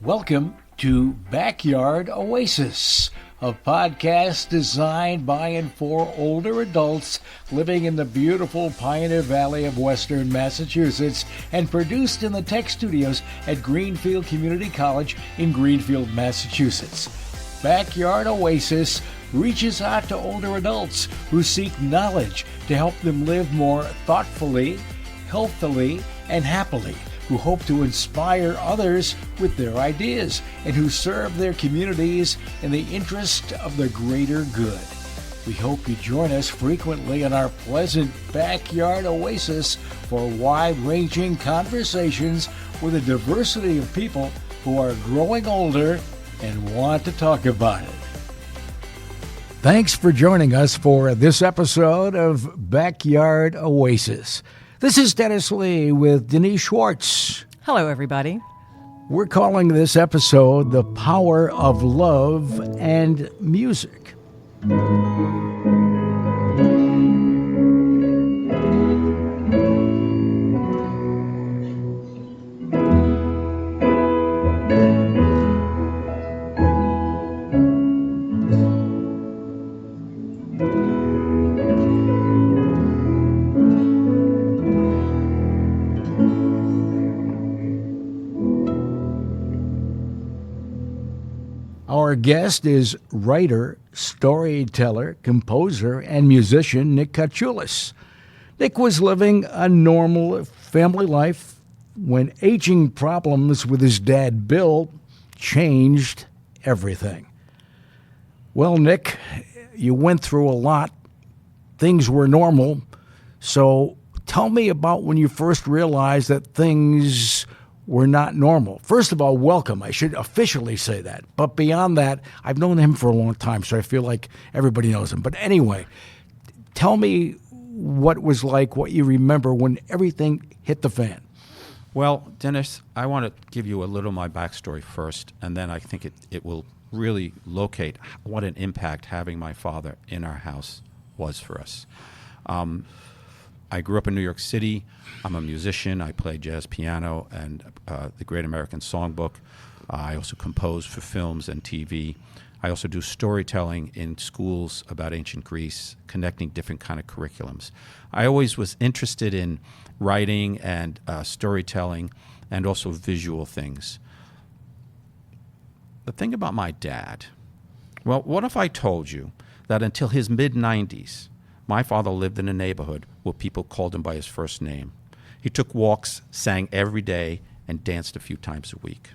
Welcome to Backyard Oasis, a podcast designed by and for older adults living in the beautiful Pioneer Valley of Western Massachusetts and produced in the tech studios at Greenfield Community College in Greenfield, Massachusetts. Backyard Oasis reaches out to older adults who seek knowledge to help them live more thoughtfully, healthily, and happily, who hope to inspire others with their ideas, and who serve their communities in the interest of the greater good. We hope you join us frequently in our pleasant backyard oasis for wide-ranging conversations with a diversity of people who are growing older and want to talk about it. Thanks for joining us for this episode of Backyard Oasis. This is Dennis Lee with Denise Schwartz. Hello, everybody. We're calling this episode The Power of Love and Music. Our guest is writer, storyteller, composer, and musician Nick Kachulis. Nick was living a normal family life when aging problems with his dad, Bill, changed everything. Well, Nick, you went through a lot. Things were normal. So tell me about when you first realized that things were not normal. First of all, welcome. I should officially say that. But beyond that, I've known him for a long time, so I feel like everybody knows him. But anyway, tell me what it was like, what you remember when everything hit the fan. Well, Dennis, I want to give you a little of my backstory first, and then I think it will really locate what an impact having my father in our house was for us. I grew up in New York City. I'm a musician. I play jazz piano and the Great American Songbook. I also compose for films and TV. I also do storytelling in schools about ancient Greece, connecting different kind of curriculums. I always was interested in writing and storytelling and also visual things. The thing about my dad, well, what if I told you that until his mid-90s, my father lived in a neighborhood where people called him by his first name. He took walks, sang every day, and danced a few times a week.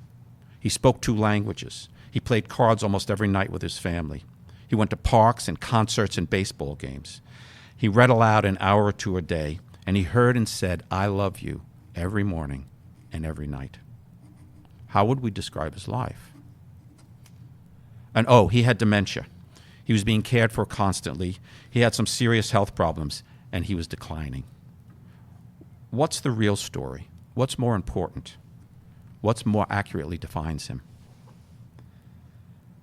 He spoke 2 languages. He played cards almost every night with his family. He went to parks and concerts and baseball games. He read aloud an hour or 2 a day, and he heard and said, "I love you," every morning and every night. How would we describe his life? And he had dementia. He was being cared for constantly. He had some serious health problems, and he was declining. What's the real story? What's more important? What's more accurately defines him?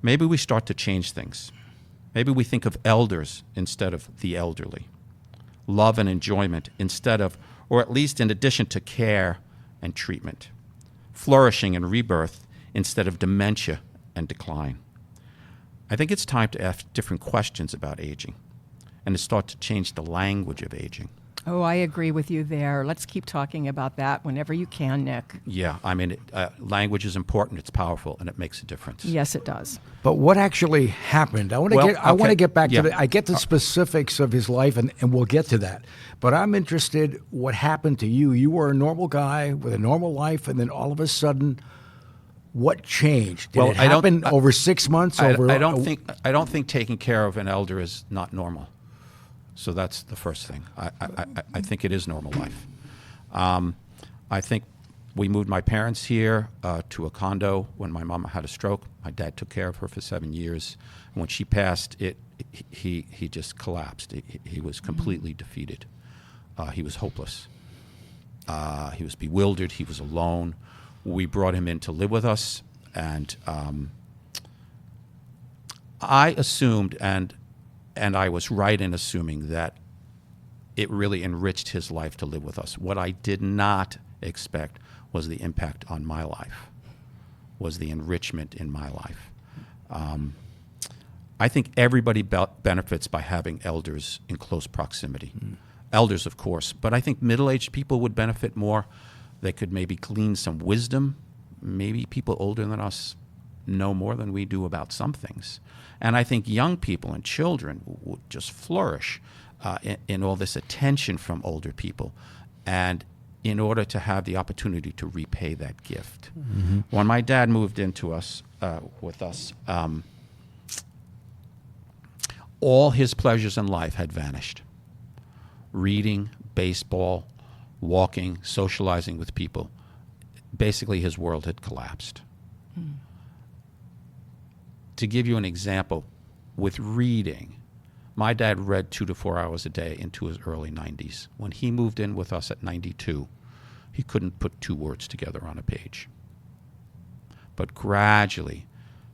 Maybe we start to change things. Maybe we think of elders instead of the elderly. Love and enjoyment instead of, or at least in addition to, care and treatment. Flourishing and rebirth instead of dementia and decline. I think it's time to ask different questions about aging and to start to change the language of aging. Oh, I agree with you there. Let's keep talking about that whenever you can, Nick. Yeah, I mean, language is important, it's powerful, and it makes a difference. Yes, it does. But what actually happened? I want to get back to I get the specifics of his life, and we'll get to that. But I'm interested what happened to you. You were a normal guy with a normal life, and then all of a sudden, what changed? Did it happen over 6 months? I don't think taking care of an elder is not normal. So that's the first thing. I think it is normal life. I think we moved my parents here to a condo when my mama had a stroke. My dad took care of her for 7 years. And when she passed, he just collapsed. He was completely defeated. He was hopeless. He was bewildered. He was alone. We brought him in to live with us, and I assumed, and I was right in assuming that it really enriched his life to live with us. What I did not expect was the impact on my life. was the enrichment in my life. I think everybody benefits by having elders in close proximity. Elders, of course, but I think middle-aged people would benefit more. They could maybe glean some wisdom. Maybe people older than us know more than we do about some things. And I think young people and children would just flourish in all this attention from older people, and in order to have the opportunity to repay that gift. When my dad moved into us, with us, all his pleasures in life had vanished. Reading, baseball, walking, socializing with people. Basically, his world had collapsed. To give you an example, with reading, my dad read 2 to 4 hours a day into his early 90s. When he moved in with us at 92, he couldn't put 2 words together on a page. But gradually,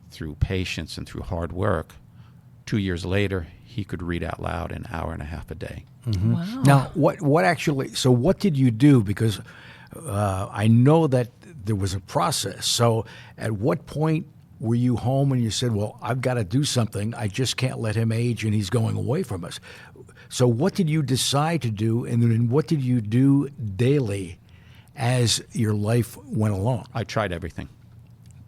through patience and through hard work, 2 years later, he could read out loud an hour and a half a day. Wow. Now, what did you do? Because I know that there was a process. So at what point were you home and you said, well, I've got to do something. I just can't let him age and he's going away from us. So what did you decide to do, and then what did you do daily as your life went along? I tried everything.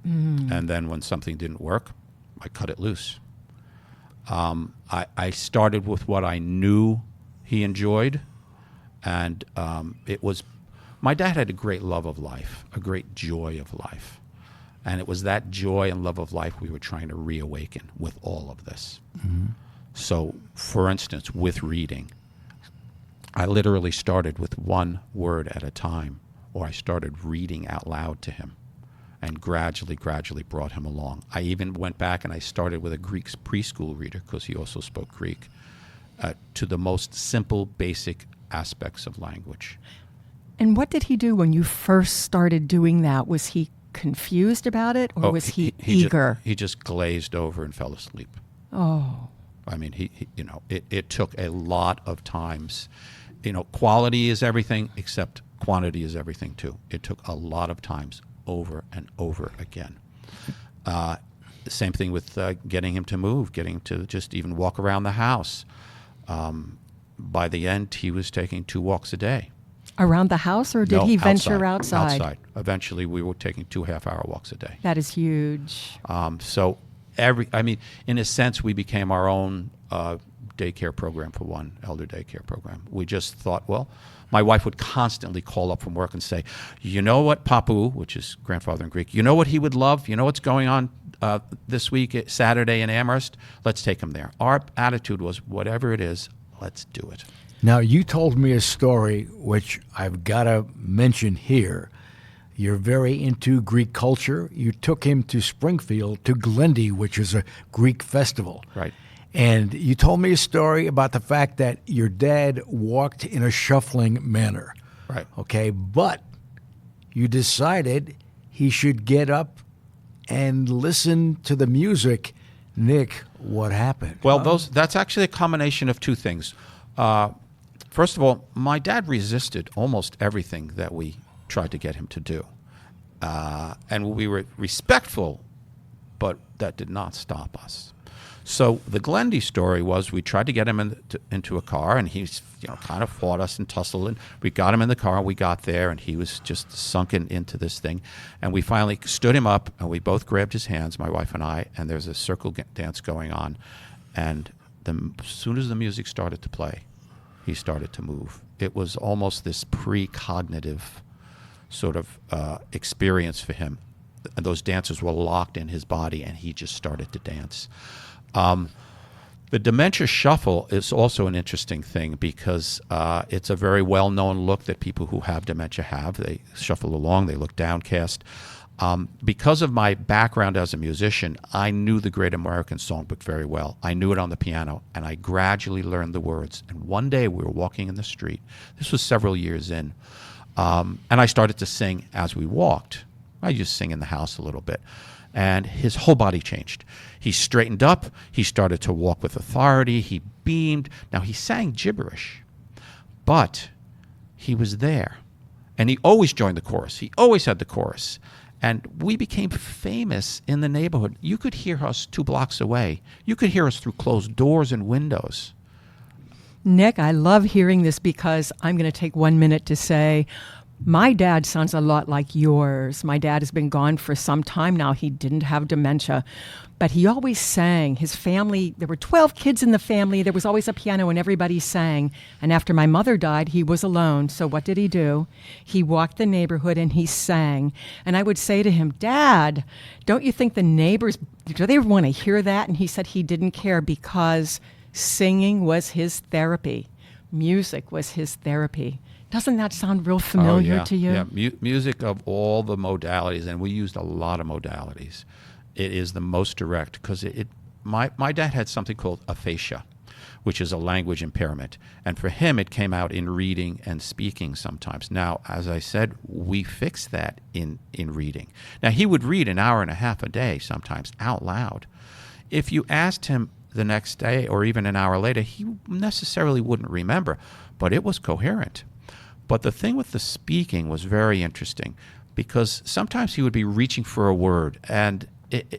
And then when something didn't work, I cut it loose. I started with what I knew he enjoyed, and it was, my dad had a great love of life, a great joy of life. And it was that joy and love of life we were trying to reawaken with all of this. So, for instance, with reading, I literally started with 1 word at a time, or I started reading out loud to him, and gradually brought him along. I even went back and I started with a Greek preschool reader, because he also spoke Greek, to the most simple, basic aspects of language. And what did he do when you first started doing that? Was he confused about it, or was he eager? He just glazed over and fell asleep. Oh. I mean, it took a lot of times. Quality is everything, except quantity is everything too. It took a lot of times, over and over again. The same thing with getting him to move, getting him to just even walk around the house. By the end, he was taking 2 walks a day. Around the house, or did he venture outside? Outside. Eventually, we were taking 2 half-hour walks a day. That is huge. So in a sense, we became our own daycare program for one, elder daycare program. We just thought, well, my wife would constantly call up from work and say, you know what, Papu, which is grandfather in Greek, you know what he would love? You know what's going on this week, Saturday in Amherst? Let's take him there. Our attitude was, whatever it is, let's do it. Now, you told me a story which I've got to mention here. You're very into Greek culture. You took him to Springfield, to Glendy, which is a Greek festival. Right. And you told me a story about the fact that your dad walked in a shuffling manner. Right. Okay, but you decided he should get up and listen to the music. Nick, what happened? Well, that's actually a combination of 2 things. First of all, my dad resisted almost everything that we tried to get him to do. And we were respectful, but that did not stop us. So the Glendy story was, we tried to get him into a car, and he's kind of fought us and tussled, and we got him in the car, and we got there, and he was just sunken into this thing. And we finally stood him up, and we both grabbed his hands, my wife and I, and there's a circle dance going on. And as soon as the music started to play, he started to move. It was almost this precognitive sort of experience for him. And those dancers were locked in his body, and he just started to dance. The dementia shuffle is also an interesting thing, because it's a very well-known look that people who have dementia have. They shuffle along, they look downcast. Because of my background as a musician, I knew the Great American Songbook very well. I knew it on the piano, and I gradually learned the words. And one day we were walking in the street. This was several years in. And I started to sing as we walked. I just sing in the house a little bit. And his whole body changed. He straightened up. He started to walk with authority. He beamed. Now, he sang gibberish, but he was there. And he always joined the chorus. He always had the chorus. And we became famous in the neighborhood. You could hear us 2 blocks away. You could hear us through closed doors and windows. Nick, I love hearing this because I'm going to take 1 minute to say, my dad sounds a lot like yours. My dad has been gone for some time now. He didn't have dementia, but he always sang. His family, there were 12 kids in the family. There was always a piano and everybody sang. And after my mother died, he was alone. So what did he do? He walked the neighborhood and he sang. And I would say to him, Dad, don't you think the neighbors, do they want to hear that? And he said he didn't care because singing was his therapy. Music was his therapy. Doesn't that sound real familiar to you? Yeah, music of all the modalities, and we used a lot of modalities. It is the most direct because my dad had something called aphasia, which is a language impairment. And for him, it came out in reading and speaking sometimes. Now, as I said, we fixed that in reading. Now, he would read an hour and a half a day sometimes out loud. If you asked him the next day or even an hour later, he necessarily wouldn't remember, but it was coherent. But the thing with the speaking was very interesting because sometimes he would be reaching for a word and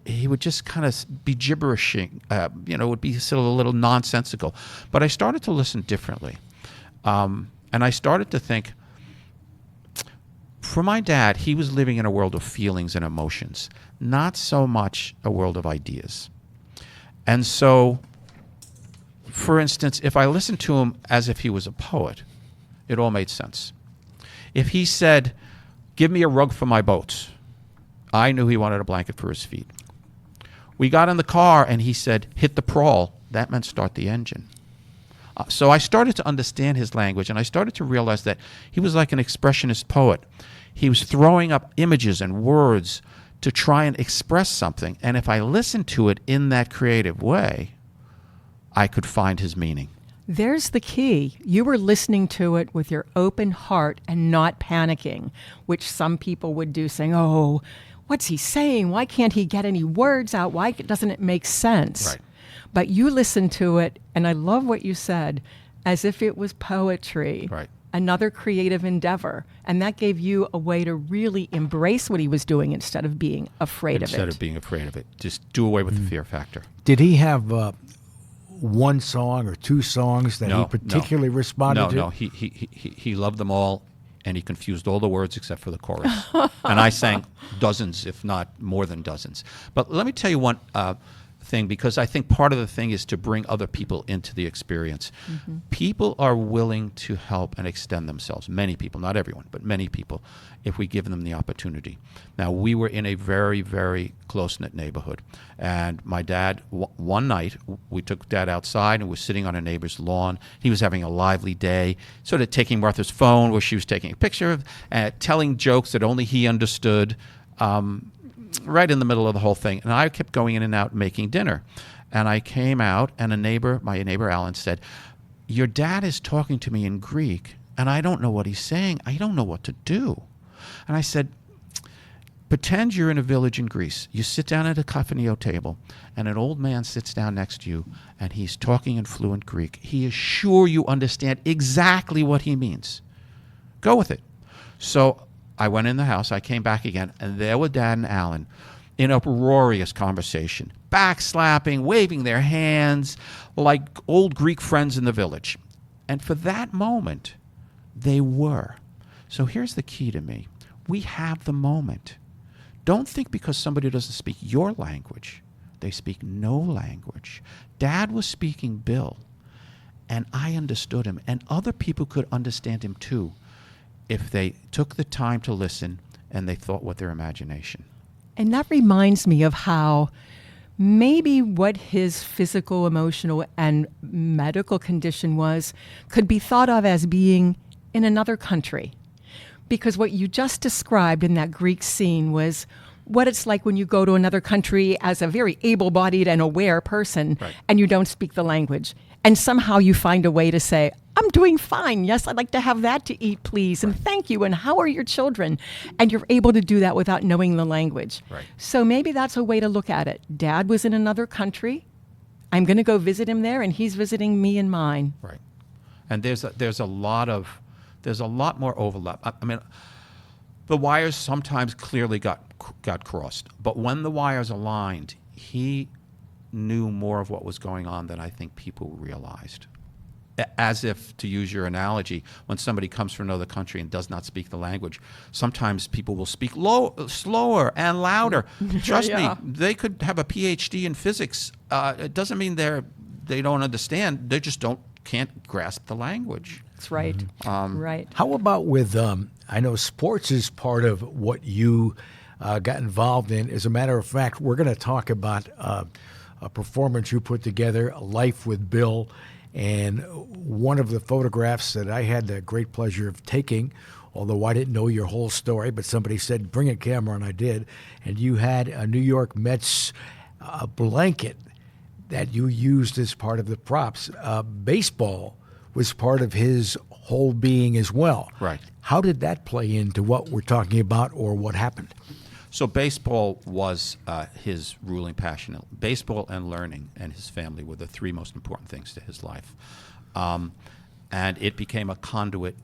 he would just kind of be gibberishing, it would be sort of a little nonsensical. But I started to listen differently. And I started to think, for my dad, he was living in a world of feelings and emotions, not so much a world of ideas. And so, for instance, if I listened to him as if he was a poet, it all made sense. If he said, give me a rug for my boat, I knew he wanted a blanket for his feet. We got in the car and he said, hit the prawl. That meant start the engine. So I started to understand his language and I started to realize that he was like an expressionist poet. He was throwing up images and words to try and express something. And if I listened to it in that creative way, I could find his meaning. There's the key. You were listening to it with your open heart and not panicking, which some people would do, saying, oh, what's he saying? Why can't he get any words out? Why doesn't it make sense? Right. But you listened to it, and I love what you said, as if it was poetry, right. Another creative endeavor. And that gave you a way to really embrace what he was doing instead of being afraid of it. Instead of being afraid of it. Just do away with the fear factor. Did he have one song or 2 songs that he particularly responded to? No, he loved them all, and he confused all the words except for the chorus. And I sang dozens, if not more than dozens. But let me tell you one thing, because I think part of the thing is to bring other people into the experience. Mm-hmm. People are willing to help and extend themselves. Many people, not everyone, but many people, if we give them the opportunity. Now, we were in a very, very close-knit neighborhood. And my dad, one night, we took Dad outside and was sitting on a neighbor's lawn. He was having a lively day, sort of taking Martha's phone where she was taking a picture of, telling jokes that only he understood, right in the middle of the whole thing. And I kept going in and out making dinner. And I came out, and my neighbor Alan said, your dad is talking to me in Greek, and I don't know what he's saying. I don't know what to do. And I said, pretend you're in a village in Greece. You sit down at a cafaneo table, and an old man sits down next to you, and he's talking in fluent Greek. He is sure you understand exactly what he means. Go with it. So I went in the house. I came back again, and there were Dad and Alan in uproarious conversation, backslapping, waving their hands like old Greek friends in the village. And for that moment, they were. So here's the key to me. We have the moment. Don't think because somebody doesn't speak your language, they speak no language. Dad was speaking Bill, and I understood him, and other people could understand him too if they took the time to listen and they thought with their imagination. And that reminds me of how maybe what his physical, emotional, and medical condition was could be thought of as being in another country. Because what you just described in that Greek scene was what it's like when you go to another country as a very able-bodied and aware person, right, and you don't speak the language. And somehow you find a way to say, I'm doing fine. Yes, I'd like to have that to eat, please. And thank you. And how are your children? And you're able to do that without knowing the language. Right. So maybe that's a way to look at it. Dad was in another country. I'm going to go visit him there, and he's visiting me in mine. Right. And there's a lot more overlap. I mean, The wires sometimes clearly got crossed, but when the wires aligned, he knew more of what was going on than I think people realized. As if, to use your analogy, when somebody comes from another country and does not speak the language, sometimes people will speak slower and louder. Trust me, they could have a PhD in physics. It doesn't mean they don't understand. They just can't grasp the language. That's right. Right. How about with, I know sports is part of what you got involved in. As a matter of fact, we're going to talk about a performance you put together, Life with Bill. And one of the photographs that I had the great pleasure of taking, although I didn't know your whole story, but somebody said, bring a camera, and I did. And you had a New York Mets blanket that you used as part of the props. Baseball was part of his whole being as well. Right. How did that play into what we're talking about or what happened? So baseball was his ruling passion. Baseball and learning and his family were the three most important things to his life. And it became a conduit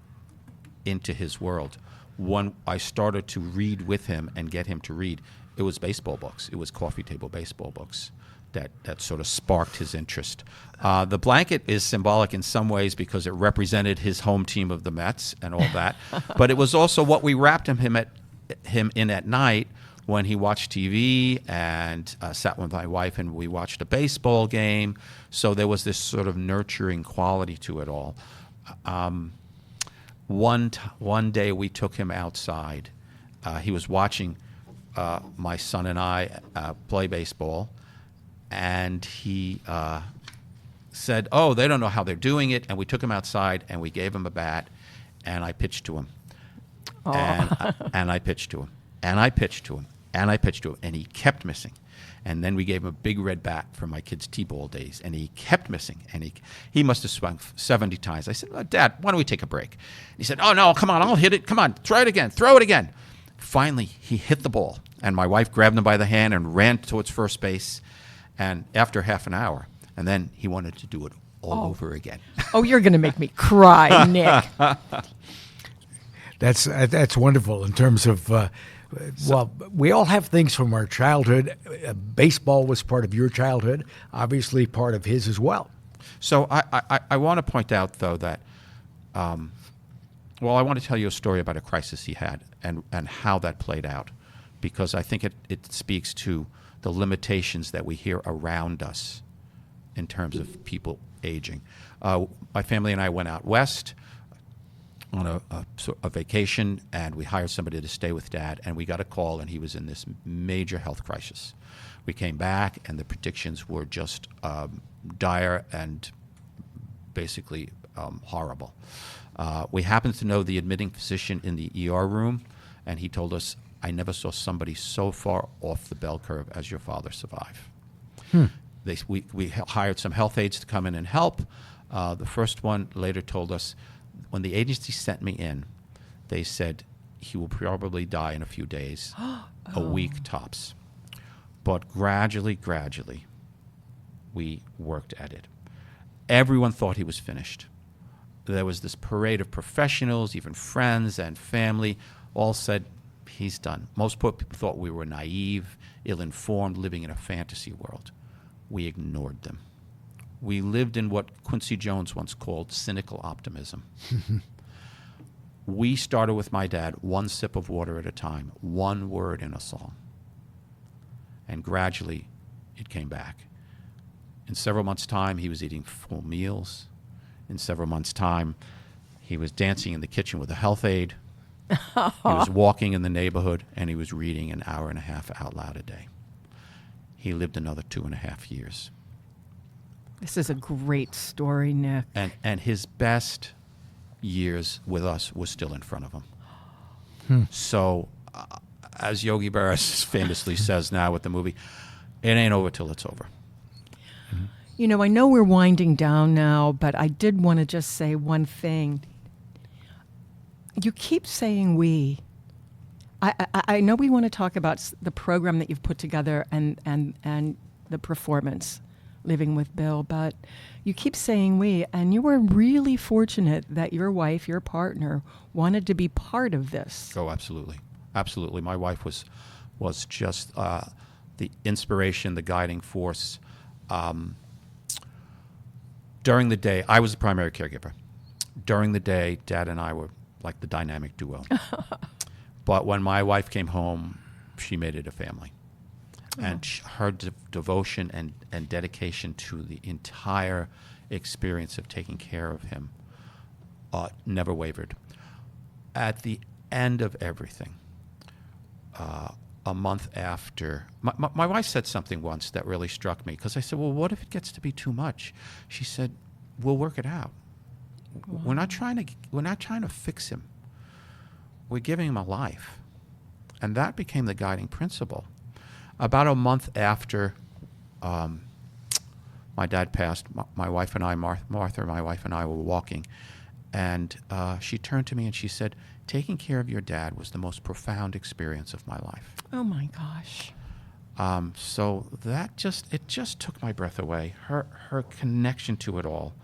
into his world. When I started to read with him and get him to read, it was baseball books. It was coffee table baseball books that sort of sparked his interest. The blanket is symbolic in some ways because it represented his home team of the Mets and all that. But it was also what we wrapped him in at night when he watched TV and sat with my wife and we watched a baseball game. So there was this sort of nurturing quality to it all. One day we took him outside. He was watching my son and I play baseball, and he said, "Oh, they don't know how they're doing it." And we took him outside and we gave him a bat, and I pitched to him. And I pitched to him, and I pitched to him, and I pitched to him, and he kept missing. And then we gave him a big red bat from my kid's T-ball days, and he kept missing. And he must have swung 70 times. I said, "Dad, why don't we take a break?" He said, "Oh, no, come on, I'll hit it. Come on, throw it again. Finally, he hit the ball, and my wife grabbed him by the hand and ran towards first base. And after half an hour, and then he wanted to do it all over again. Oh, you're going to make me cry, Nick. That's wonderful in terms of, well, we all have things from our childhood. Baseball was part of your childhood, obviously part of his as well. So I want to point out, though, that, I want to tell you a story about a crisis he had and how that played out, because I think it speaks to the limitations that we hear around us in terms of people aging. My family and I went out west on a vacation, and we hired somebody to stay with Dad, and we got a call, and he was in this major health crisis. We came back, and the predictions were just dire and basically horrible. We happened to know the admitting physician in the ER room, and he told us, "I never saw somebody so far off the bell curve as your father survive." We hired some health aides to come in and help. The first one later told us, when the agency sent me in, they said he will probably die in a few days, a week tops. But gradually, we worked at it. Everyone thought he was finished. There was this parade of professionals, even friends and family, all said, "He's done." Most poor people thought we were naive, ill-informed, living in a fantasy world. We ignored them. We lived in what Quincy Jones once called cynical optimism. We started with my dad, one sip of water at a time, one word in a song. And gradually, it came back. In several months' time, he was eating full meals. In several months' time, he was dancing in the kitchen with a health aide. He was walking in the neighborhood, and he was reading an hour and a half out loud a day. He lived another 2.5 years. This is a great story, Nick. And his best years with us were still in front of him. So, as Yogi Berra famously says now with the movie, it ain't over till it's over. You know, I know we're winding down now, but I did want to just say one thing. You keep saying we. I know we want to talk about the program that you've put together and the performance, Living with Bill, but you keep saying we, and you were really fortunate that your wife, your partner, wanted to be part of this. Oh, absolutely. Absolutely. My wife was just the inspiration, the guiding force. During the day, I was the primary caregiver. During the day, Dad and I were like the dynamic duo. But when my wife came home, she made it a family. And her devotion and dedication to the entire experience of taking care of him never wavered. At the end of everything, a month after, my wife said something once that really struck me, because I said, well, what if it gets to be too much? She said, we'll work it out. Wow. We're not trying to fix him. We're giving him a life. And that became the guiding principle. About a month after my dad passed, my wife and I, Martha, my wife and I were walking, and she turned to me and she said, taking care of your dad was the most profound experience of my life. Oh my gosh. So that just took my breath away. Her connection to it all.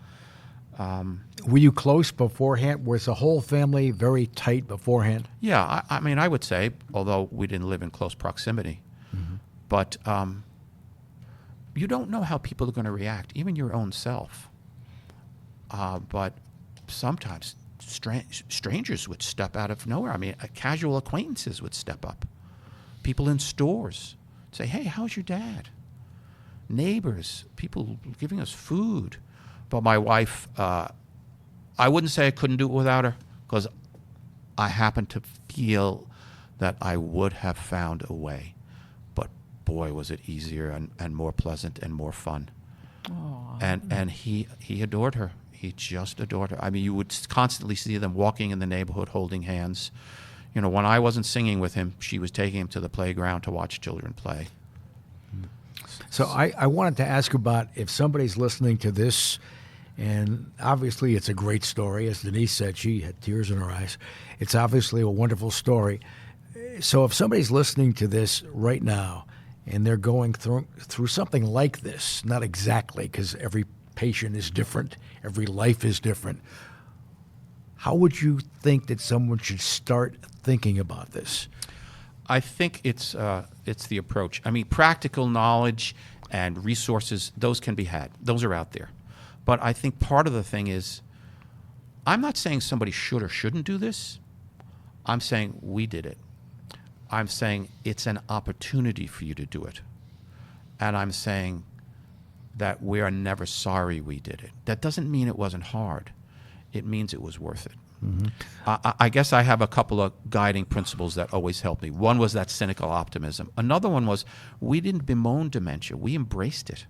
Were you close beforehand? Was the whole family very tight beforehand? Yeah, I mean, I would say, although we didn't live in close proximity, but you don't know how people are going to react, even your own self. But sometimes strangers would step out of nowhere. I mean, casual acquaintances would step up. People in stores say, hey, how's your dad? Neighbors, people giving us food. But my wife, I wouldn't say I couldn't do it without her, because I happen to feel that I would have found a way. But boy, was it easier and more pleasant and more fun. Aww. And he adored her. He just adored her. I mean, you would constantly see them walking in the neighborhood holding hands. You know, when I wasn't singing with him, she was taking him to the playground to watch children play. So I wanted to ask about, if somebody's listening to this, and obviously it's a great story. As Denise said, she had tears in her eyes. It's obviously a wonderful story. So if somebody's listening to this right now and they're going through something like this, not exactly, because every patient is different, every life is different, how would you think that someone should start thinking about this? I think it's the approach. I mean, practical knowledge and resources, those can be had. Those are out there. But I think part of the thing is, I'm not saying somebody should or shouldn't do this. I'm saying we did it. I'm saying it's an opportunity for you to do it. And I'm saying that we are never sorry we did it. That doesn't mean it wasn't hard. It means it was worth it. Mm-hmm. I guess I have a couple of guiding principles that always help me. One was that cynical optimism. Another one was, we didn't bemoan dementia. We embraced it.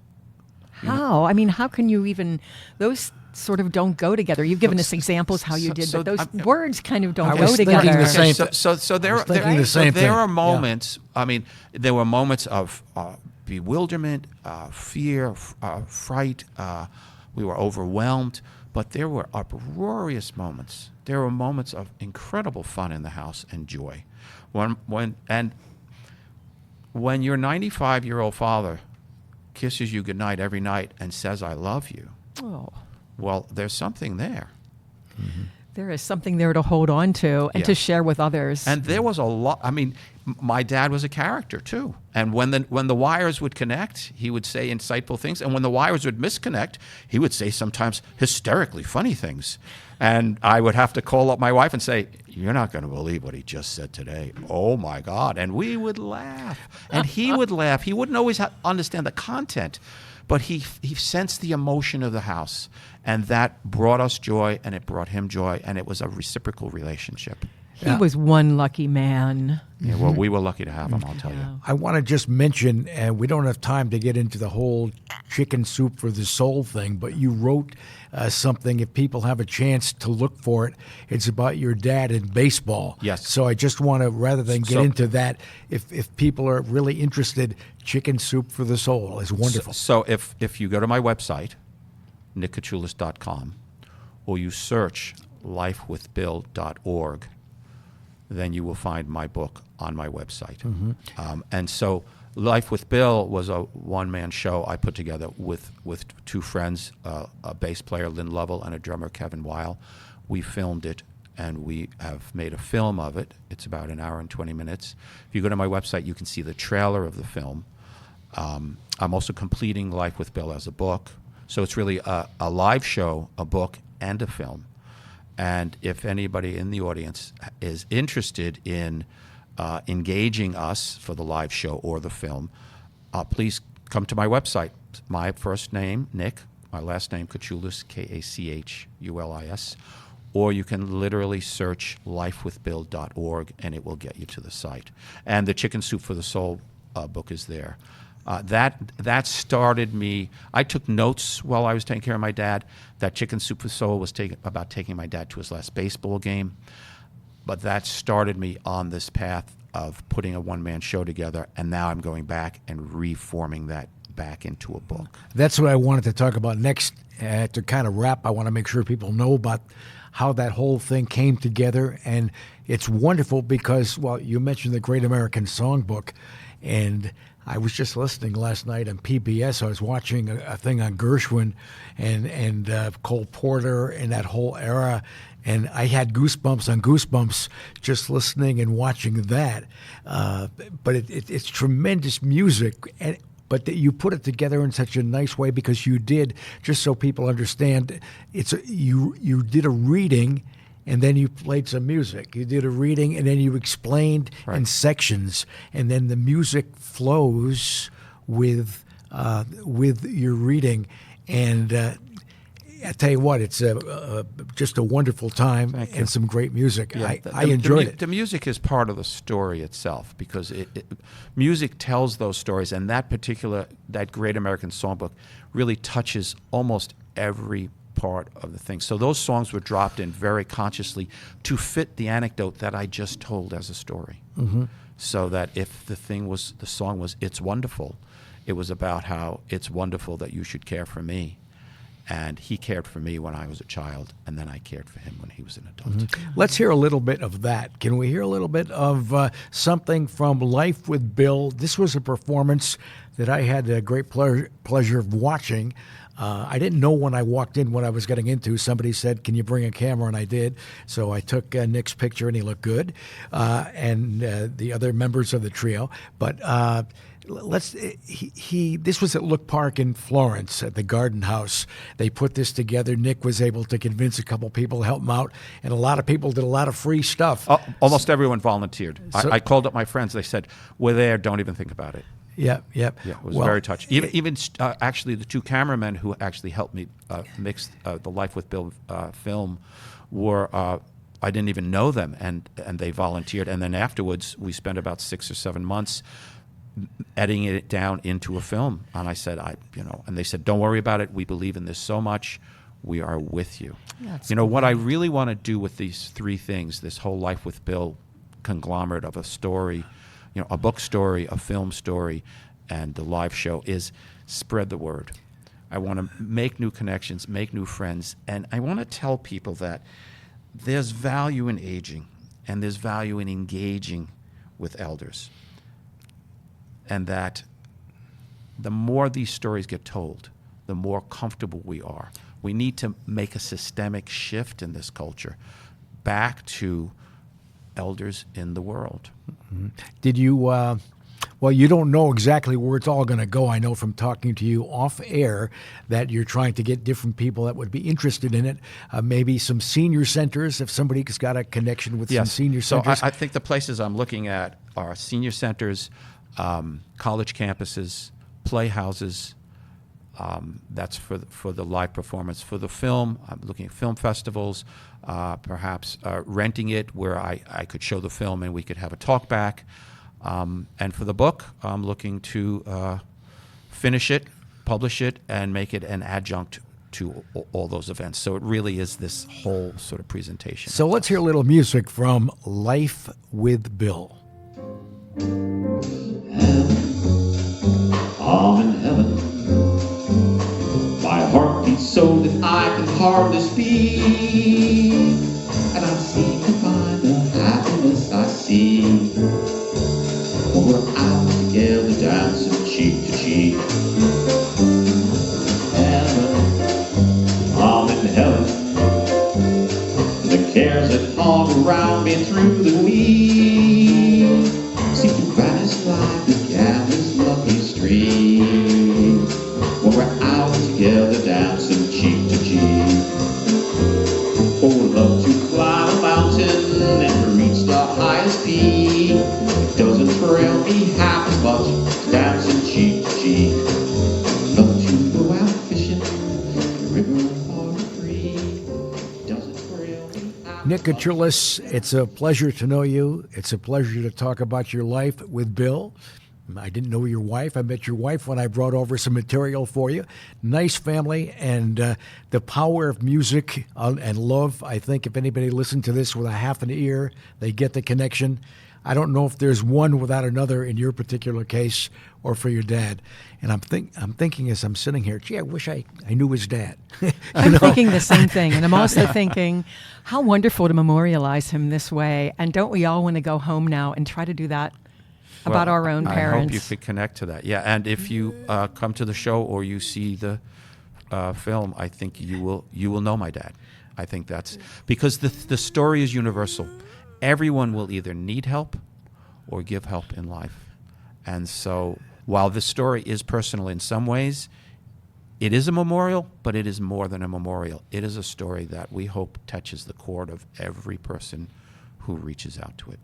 How? I mean, how can you even, those sort of don't go together. You've given us examples how you did, but those words kind of don't go together. The same so there are moments, I mean, there were moments of bewilderment, fear, fright. We were overwhelmed, but there were uproarious moments. There were moments of incredible fun in the house and joy. When your 95-year-old father kisses you goodnight every night and says, I love you, well, there's something there. Mm-hmm. There is something there to hold on to and to share with others. And there was a lot. I mean, my dad was a character too. And when the wires would connect, he would say insightful things. And when the wires would misconnect, he would say sometimes hysterically funny things. And I would have to call up my wife and say, you're not going to believe what he just said today. Oh my God. And we would laugh. And he would laugh. He wouldn't always understand the content, but he sensed the emotion of the house. And that brought us joy, and it brought him joy, and it was a reciprocal relationship. He was one lucky man. Yeah, well, we were lucky to have him, I'll tell you. I want to just mention, and we don't have time to get into the whole chicken soup for the soul thing, but you wrote something, if people have a chance to look for it, it's about your dad in baseball. Yes. So I just want to, rather than get into that, if people are really interested, Chicken Soup for the Soul is wonderful. So if you go to my website, nickkachulis.com, or you search lifewithbill.org, then you will find my book on my website. Mm-hmm. And so Life with Bill was a one-man show I put together with two friends, a bass player, Lynn Lovell, and a drummer, Kevin Weil. We filmed it and we have made a film of it. It's about an hour and 20 minutes. If you go to my website, you can see the trailer of the film. I'm also completing Life with Bill as a book. So it's really a live show, a book, and a film. And if anybody in the audience is interested in engaging us for the live show or the film, please come to my website. My first name, Nick, my last name, Kachulis, Kachulis, or you can literally search lifewithbill.org and it will get you to the site. And the Chicken Soup for the Soul book is there. That started me. I took notes while I was taking care of my dad. That Chicken Soup for the Soul was about taking my dad to his last baseball game. But that started me on this path of putting a one-man show together, and now I'm going back and reforming that back into a book. That's what I wanted to talk about next. To kind of wrap, I want to make sure people know about how that whole thing came together. And it's wonderful because, well, you mentioned the Great American Songbook, and I was just listening last night on PBS. I was watching a thing on Gershwin and Cole Porter and that whole era, and I had goosebumps on goosebumps just listening and watching that. But it's tremendous music, but that you put it together in such a nice way because you did, just so people understand, you did a reading. And then you played some music. You did a reading, and then you explained in sections, and then the music flows with your reading. And I tell you what, it's just a wonderful time and some great music. Yeah, I enjoyed it. The music is part of the story itself because music tells those stories, and that Great American Songbook really touches almost every part of the thing. So those songs were dropped in very consciously to fit the anecdote that I just told as a story. Mm-hmm. So that if the song was "It's Wonderful," it was about how it's wonderful that you should care for me. And he cared for me when I was a child, and then I cared for him when he was an adult. Mm-hmm. Let's hear a little bit of that. Can we hear a little bit of something from Life with Bill? This was a performance that I had the great pleasure of watching. I didn't know when I walked in what I was getting into. Somebody said, "Can you bring a camera?" And I did. So I took Nick's picture, and he looked good, and the other members of the trio. But this was at Look Park in Florence at the Garden House. They put this together. Nick was able to convince a couple people to help him out, and a lot of people did a lot of free stuff. Almost everyone volunteered. I called up my friends. They said, "We're there. Don't even think about it." Yeah. Yeah, it was very touching. Even actually, the two cameramen who actually helped me mix the Life with Bill film were I didn't even know them, and they volunteered. And then afterwards, we spent about 6 or 7 months editing it down into a film. And I said, and they said, "Don't worry about it. We believe in this so much. We are with you." What I really want to do with these three things, this whole Life with Bill conglomerate of a story, a book story, a film story, and the live show, is spread the word. I want to make new connections, make new friends, and I want to tell people that there's value in aging, and there's value in engaging with elders, and that the more these stories get told, the more comfortable we are. We need to make a systemic shift in this culture back to elders in the world. Mm-hmm. Did you, well, you don't know exactly where it's all going to go. I know from talking to you off air that you're trying to get different people that would be interested in it. Maybe some senior centers, if somebody's got a connection with some senior centers. So I think the places I'm looking at are senior centers, college campuses, playhouses. That's for the live performance. For the film, I'm looking at film festivals, perhaps renting it where I could show the film and we could have a talk back. And for the book, I'm looking to finish it, publish it, and make it an adjunct to all those events. So it really is this whole sort of presentation. So let's hear a little music from Life with Bill. I'm in heaven. My heart beats so that I can hardly speak, and I seem to find the happiness I see when we're out together dancing cheek to cheek. Heaven, I'm in heaven. The cares at home me through the week. See the brightest light, the gallery's lucky street. When we're out together dancing cheek to cheek. Oh, love to climb a mountain and reach the highest peak. It doesn't thrill me half as much as dancing cheek to cheek. Love to go out fishing, the river far free. Doesn't thrill me half Nick Kachulis, it's a pleasure to know you. It's a pleasure to talk about your life with Bill. I didn't know your wife. I met your wife when I brought over some material for you. Nice family, and the power of music and love. I think if anybody listened to this with a half an ear, they get the connection. I don't know if there's one without another in your particular case or for your dad. And I'm thinking as I'm sitting here, gee, I wish I knew his dad. I'm thinking the same thing. And I'm also thinking how wonderful to memorialize him this way. And don't we all want to go home now and try to do that about our own parents? I hope you could connect to that. Yeah, and if you come to the show or you see the film, I think you will know my dad. I think that's because the story is universal. Everyone will either need help or give help in life. And so while the story is personal in some ways, it is a memorial, but it is more than a memorial. It is a story that we hope touches the chord of every person who reaches out to it.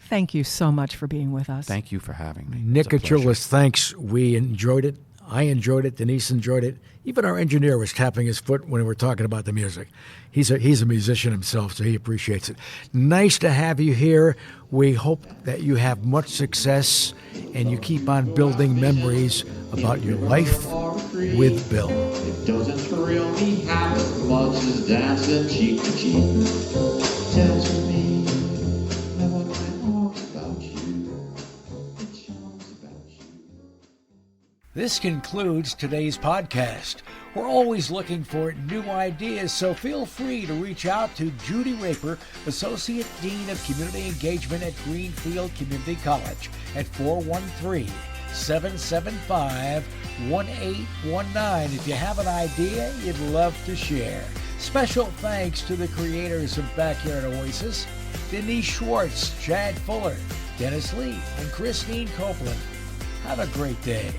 Thank you so much for being with us. Thank you for having me. Nick It's a pleasure. Kachulis, thanks. We enjoyed it. I enjoyed it. Denise enjoyed it. Even our engineer was tapping his foot when we were talking about the music. He's a musician himself, so he appreciates it. Nice to have you here. We hope that you have much success and you keep on building memories about your life with Bill. It doesn't thrill me half as much as dancing cheek to cheek. Tells me I want my arms about you. It shows about you. This concludes today's podcast. We're always looking for new ideas, so feel free to reach out to Judy Raper, Associate Dean of Community Engagement at Greenfield Community College at 413-775-1819 if you have an idea you'd love to share. Special thanks to the creators of Backyard Oasis, Denise Schwartz, Chad Fuller, Dennis Lee, and Christine Copeland. Have a great day.